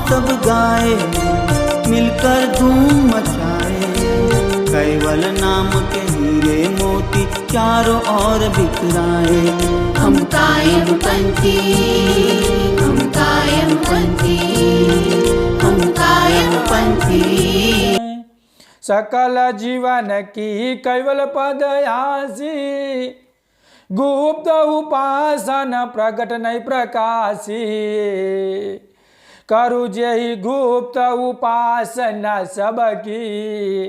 सब गाए, मिलकर धूम मचाए। कैवल नाम के हीरे मोती चारों ओर बिखराए। हम कायम पंथी, हम कायम पंथी, हम कायम पंथी। सकल जीवन की कैवल पद आसी, गुप्त उपासना प्रकट नहीं प्रकाशी। करु जेहि गुप्त उपासना सबकी,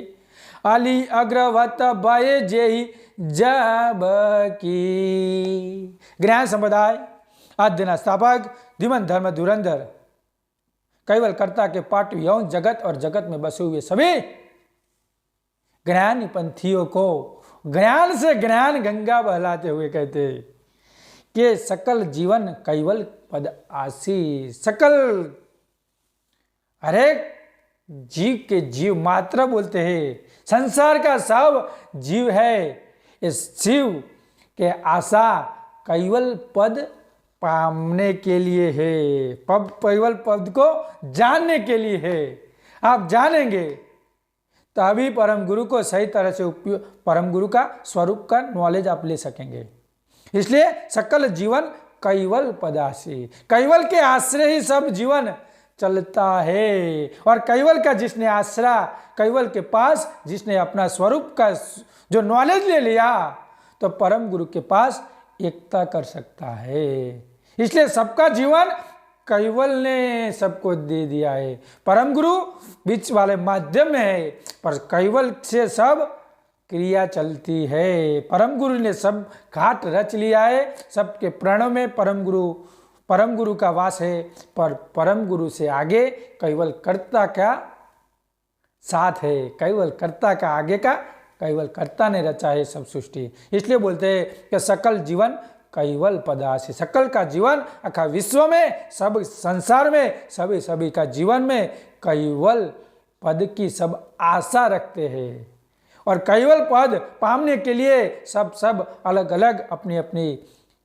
अली अग्रवत भय जेहि जब की। ज्ञान संप्रदाय आद्य स्थापक धीमन धर्म धुरंधर कैवल कर्ता के पाठ यौन जगत और जगत में बसे हुए सभी ज्ञानी पंथियों को ज्ञान से ज्ञान गंगा बहलाते हुए कहते कि सकल जीवन कैवल पद आसी। सकल हरेक जीव के जीव मात्र बोलते हैं, संसार का सब जीव है। इस जीव के आशा कैवल पद पाने के लिए है, कैवल पद को जानने के लिए है। आप जानेंगे तभी परम गुरु को सही तरह से उपयोग, परम गुरु का स्वरूप का नॉलेज आप ले सकेंगे। इसलिए सकल जीवन कैवल पदासी, कैवल के आश्रय ही सब जीवन चलता है। और कैवल का जिसने आश्रय, कैवल के पास जिसने अपना स्वरूप का जो नॉलेज ले लिया, तो परम गुरु के पास एकता कर सकता है। इसलिए सबका जीवन कैवल ने सबको दे दिया है। परम गुरु बीच वाले माध्यम में है, पर कैवल से सब क्रिया चलती है। परम गुरु ने सब घाट रच लिया है, सबके प्रणव में परम गुरु का वास है। पर परम गुरु से आगे कैवल कर्ता का साथ है, कैवल कर्ता का आगे का कैवल कर्ता ने रचा है सब सृष्टि। इसलिए बोलते हैं कि सकल जीवन कैवल पदासी, सकल का जीवन अखा विश्व में, सब संसार में, सभी का जीवन में कैवल पद की सब आशा रखते हैं। और कैवल पद पाने के लिए सब अलग अलग अपनी अपनी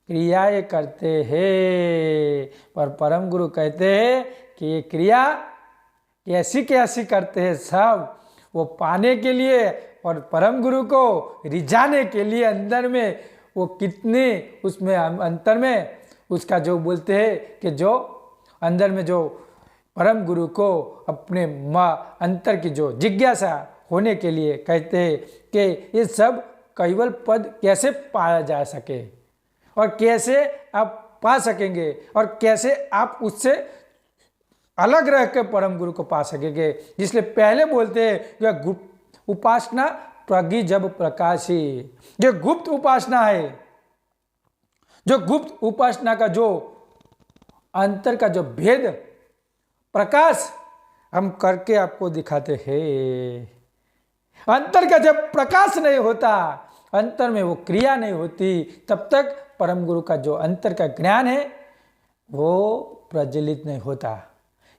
क्रियाएं करते हैं। पर परम गुरु कहते हैं कि ये क्रिया कैसी कैसी करते हैं, सब वो पाने के लिए और परम गुरु को रिझाने के लिए अंदर में वो कितने उसमें अंतर में उसका जो बोलते हैं कि जो अंदर में जो परम गुरु को अपने अंतर की जो जिज्ञासा होने के लिए कहते हैं कि ये सब कैवल पद कैसे पाया जा सके और कैसे आप पा सकेंगे और कैसे आप उससे अलग रह के परम गुरु को पा सकेंगे। इसलिए पहले बोलते हैं कि गुप्त उपासना प्रज्ञ जब प्रकाशी, जो गुप्त उपासना है, जो गुप्त उपासना का जो अंतर का जो भेद प्रकाश हम करके आपको दिखाते हैं। अंतर का जब प्रकाश नहीं होता, अंतर में वो क्रिया नहीं होती, तब तक परम गुरु का जो अंतर का ज्ञान है वो प्रज्वलित नहीं होता।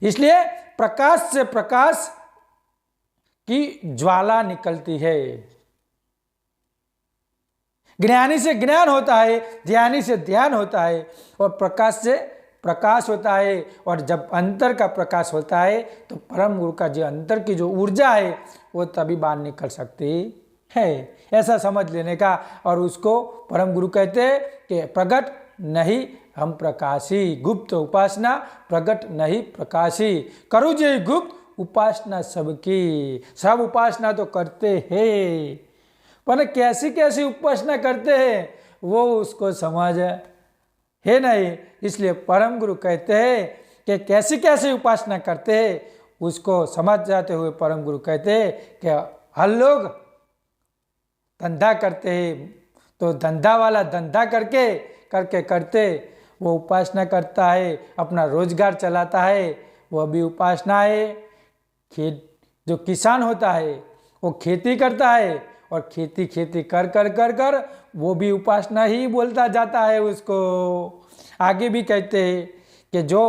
इसलिए प्रकाश से प्रकाश की ज्वाला निकलती है। ज्ञानी से ज्ञान होता है, ध्यानी से ध्यान होता है और प्रकाश से प्रकाश होता है। और जब अंतर का प्रकाश होता है तो परम गुरु का जो अंतर की जो ऊर्जा है वो तभी बाहर निकल सकती है। ऐसा समझ लेने का। और उसको परम गुरु कहते हैं कि प्रगट नहीं हम प्रकाशी, गुप्त उपासना प्रगट नहीं प्रकाशी। करूँ जे गुप्त उपासना सबकी, सब उपासना तो करते हैं पर कैसी कैसी उपासना करते हैं वो उसको समझ है नहीं। इसलिए परम गुरु कहते हैं कि कैसी कैसी उपासना करते हैं उसको समझ जाते हुए परम गुरु कहते हैं कि हर लोग धंधा करते हैं तो धंधा वाला धंधा करते वो उपासना करता है, अपना रोजगार चलाता है, वह भी उपासना है। जो किसान होता है वो खेती करता है और खेती कर वो भी उपासना ही बोलता जाता है उसको। आगे भी कहते हैं कि जो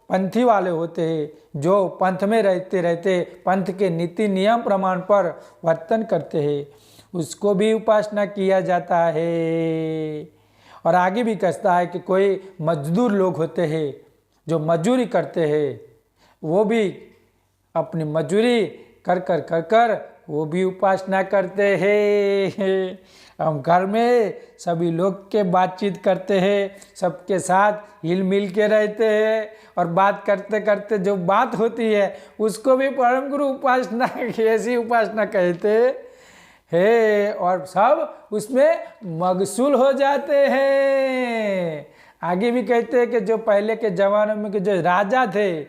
पंथी वाले होते हैं, जो पंथ में रहते पंथ के नीति नियम प्रमाण पर वर्तन करते हैं, उसको भी उपासना किया जाता है। और आगे भी कहता है कि कोई मजदूर लोग होते हैं जो मजदूरी करते हैं, वो भी अपनी मजूरी कर कर वो भी उपासना करते हैं। हम घर में सभी लोग के बातचीत करते हैं, सबके साथ हिल मिल के रहते हैं और बात करते करते जो बात होती है उसको भी परम गुरु उपासना ऐसी उपासना कहते हैं और सब उसमें मगसूल हो जाते हैं। आगे भी कहते हैं कि जो पहले के जमानों में के जो राजा थे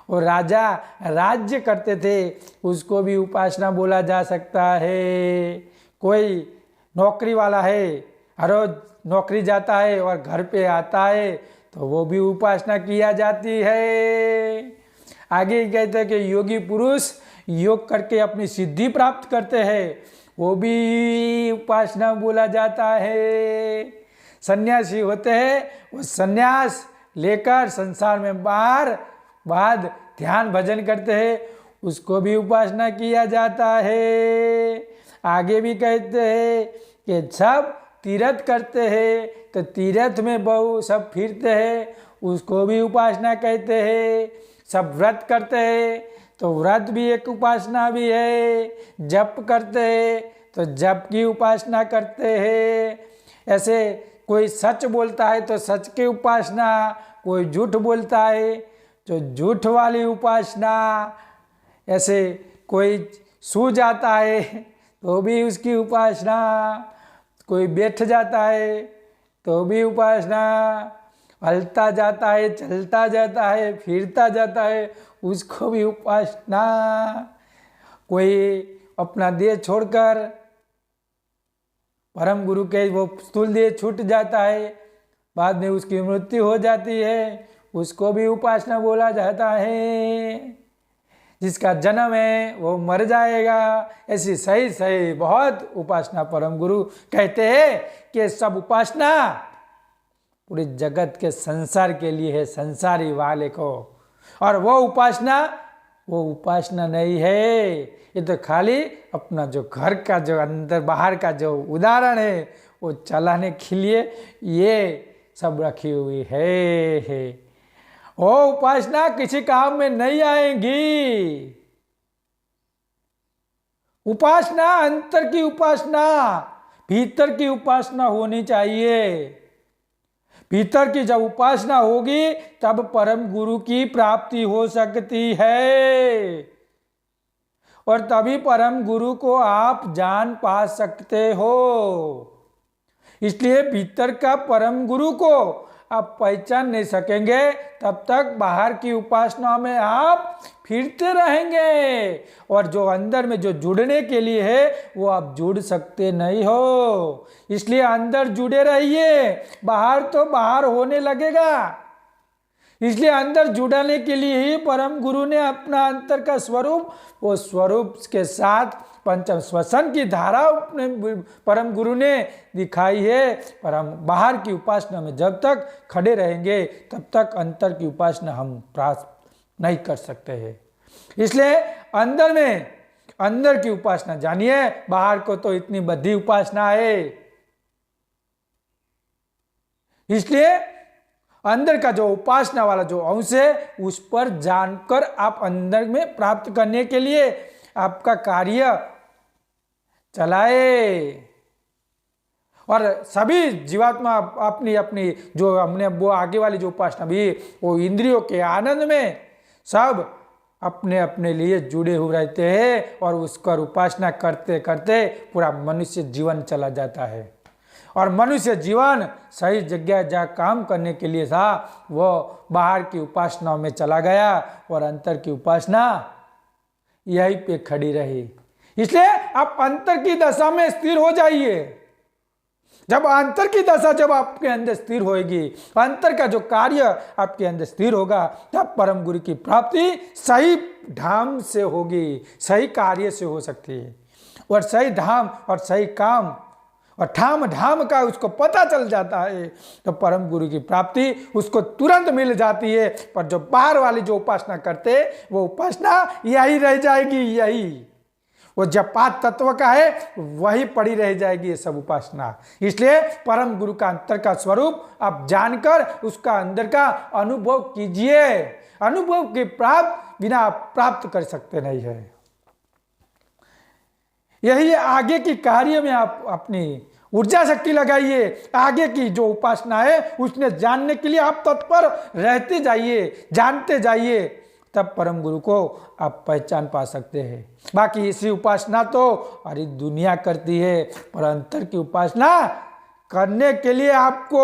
वो राजा राज्य करते थे, उसको भी उपासना बोला जा सकता है। कोई नौकरी वाला है, हर रोज नौकरी जाता है और घर पे आता है तो वो भी उपासना किया जाती है। आगे कहते हैं कि योगी पुरुष योग करके अपनी सिद्धि प्राप्त करते हैं, वो भी उपासना बोला जाता है। सन्यासी होते हैं, वो सन्यास लेकर संसार में बाद ध्यान भजन करते हैं, उसको भी उपासना किया जाता है। आगे भी कहते हैं कि सब तीर्थ करते हैं तो तीर्थ में बहु सब फिरते हैं, उसको भी उपासना कहते हैं। सब व्रत करते हैं तो व्रत भी एक उपासना भी है। जप करते हैं तो जप की उपासना करते हैं। ऐसे कोई सच बोलता है तो सच की उपासना, कोई झूठ बोलता है तो झूठ वाली उपासना। ऐसे कोई सो जाता है तो भी उसकी उपासना, कोई बैठ जाता है तो भी उपासना, हलता जाता है, चलता जाता है, फिरता जाता है, उसको भी उपासना। कोई अपना देह छोड़कर परम गुरु के वो स्थूल देह छूट जाता है, बाद में उसकी मृत्यु हो जाती है, उसको भी उपासना बोला जाता है। जिसका जन्म है वो मर जाएगा, ऐसी सही बहुत उपासना परम गुरु कहते हैं कि सब उपासना पूरे जगत के संसार के लिए है, संसारी वाले को। और वो उपासना नहीं है, ये तो खाली अपना जो घर का जो अंदर बाहर का जो उदाहरण है वो चलाने के लिए ये सब रखी हुई है। वो उपासना किसी काम में नहीं आएंगी। उपासना अंतर की उपासना, भीतर की उपासना होनी चाहिए। भीतर की जब उपासना होगी तब परम गुरु की प्राप्ति हो सकती है और तभी परम गुरु को आप जान पा सकते हो। इसलिए भीतर का परम गुरु को आप पहचान नहीं सकेंगे तब तक बाहर की उपासना में आप फिरते रहेंगे और जो अंदर में जो जुड़ने के लिए है वो आप जुड़ सकते नहीं हो। इसलिए अंदर जुड़े रहिए, बाहर तो बाहर होने लगेगा। इसलिए अंदर जुड़ने के लिए ही परम गुरु ने अपना अंतर का स्वरूप, वो स्वरूप के साथ पंचम श्वसन की धारा अपने परम गुरु ने दिखाई है। पर हम बाहर की उपासना में जब तक खड़े रहेंगे तब तक अंतर की उपासना हम प्राप्त नहीं कर सकते हैं। इसलिए अंदर की उपासना जानिए, बाहर को तो इतनी बड़ी उपासना है। इसलिए अंदर का जो उपासना वाला जो अंश है उस पर जानकर आप अंदर में प्राप्त करने के लिए आपका कार्य चलाए। और सभी जीवात्मा अपनी अपनी जो हमने वो आगे वाली जो उपासना भी वो इंद्रियों के आनंद में सब अपने अपने लिए जुड़े हुए रहते हैं और उसका उपासना करते करते पूरा मनुष्य जीवन चला जाता है। और मनुष्य जीवन सही जगह जा काम करने के लिए था, वो बाहर की उपासनाओं में चला गया और अंतर की उपासना यहीं पे खड़ी रही। इसलिए आप अंतर की दशा में स्थिर हो जाइए। जब अंतर की दशा जब आपके अंदर स्थिर होगी, अंतर का जो कार्य आपके अंदर स्थिर होगा, तब परम गुरु की प्राप्ति सही ढंग से होगी, सही कार्य से हो सकती है। और सही धाम और सही काम और ठाम ढाम का उसको पता चल जाता है तो परम गुरु की प्राप्ति उसको तुरंत मिल जाती है। पर जो बाहर वाली जो उपासना करते वो उपासना यही रह जाएगी, यही वो जपात तत्व का है वही पड़ी रह जाएगी ये सब उपासना। इसलिए परम गुरु का अंतर का स्वरूप आप जानकर उसका अंदर का अनुभव कीजिए। अनुभव के प्राप्त बिना आप प्राप्त कर सकते नहीं है। यही आगे की कार्य में आप अपनी ऊर्जा शक्ति लगाइए। आगे की जो उपासना है उसने जानने के लिए आप तत्पर रहते जाइए, जानते जाइए, तब परम गुरु को आप पहचान पा सकते हैं। बाकी इसी उपासना तो अरे दुनिया करती है, पर अंतर की उपासना करने के लिए आपको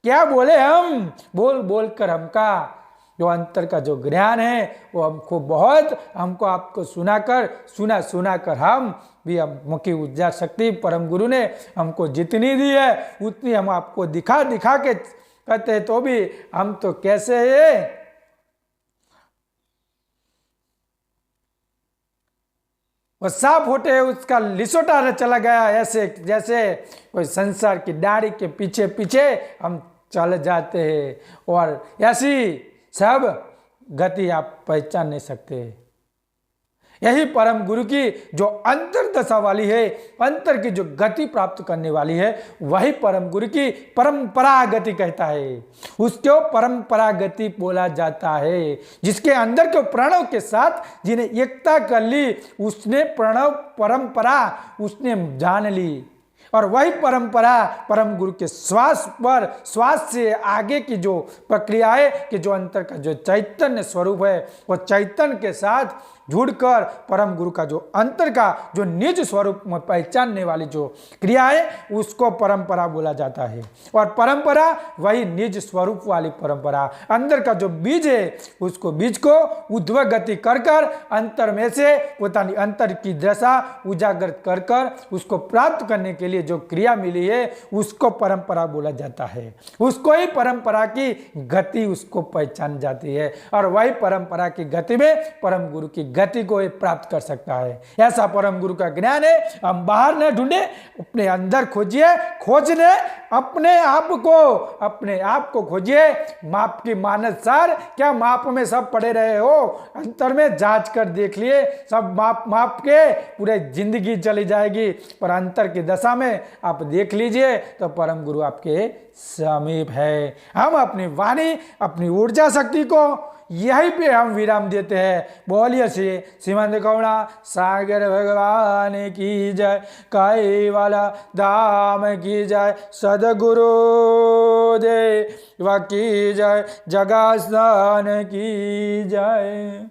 क्या बोले, हम बोल बोल कर हमका जो अंतर का जो ज्ञान है वो हमको आपको सुना कर हम भी मुखी ऊर्जा शक्ति परम गुरु ने हमको जितनी दी है उतनी हम आपको दिखा के कहते हैं, तो भी हम तो कैसे है वो सांप होते उसका लिसोटा चला गया, ऐसे जैसे कोई संसार की डारी के पीछे पीछे हम चल जाते हैं और ऐसी सब गति आप पहचान नहीं सकते। यही परम गुरु की जो अंतर दशा वाली है, अंतर की जो गति प्राप्त करने वाली है, वही परम गुरु की परंपरा गति कहता है। उसको परंपरा गति बोला जाता है। जिसके अंदर के प्रणव के साथ जिन्हें एकता कर ली, उसने प्रणव परंपरा उसने जान ली, और वही परंपरा परम गुरु के श्वास से आगे की जो प्रक्रिया है कि जो अंतर का जो चैतन्य स्वरूप है, वो चैतन्य के साथ जुड़कर परम गुरु का जो अंतर का जो निज स्वरूप में पहचानने वाली जो क्रिया है उसको परंपरा बोला जाता है। और परंपरा वही निज स्वरूप वाली परंपरा, अंदर का जो बीज है उसको बीज को उद्भव गति कर अंतर में से पोतानी अंतर की दशा उजागर कर उसको प्राप्त करने के लिए जो क्रिया मिली है उसको परंपरा बोला जाता है। उसको ही परंपरा की गति उसको पहचान जाती है, और वही परंपरा की गति में परम गुरु की गति को प्राप्त कर सकता है। ऐसा परम गुरु का ज्ञान है। हम बाहर न ढूंढे, अपने अंदर खोजिए, खोजने अपने आप को खोजिए। माप की मानस सार, क्या माप में सब पड़े रहे हो, अंतर में जांच कर देख लिए, सब माप के पूरे जिंदगी चली जाएगी, पर अंतर की दशा में आप देख लीजिए तो परम गुरु आपके समीप है। हम अपनी वाणी, अपनी ऊर्जा शक्ति को यहीं पे हम विराम देते हैं। बोलिए श्रीमंत करुणा सागर भगवान की जय, कैवल धाम की जय, सदगुरु देव की जय, जगत स्थान की जय।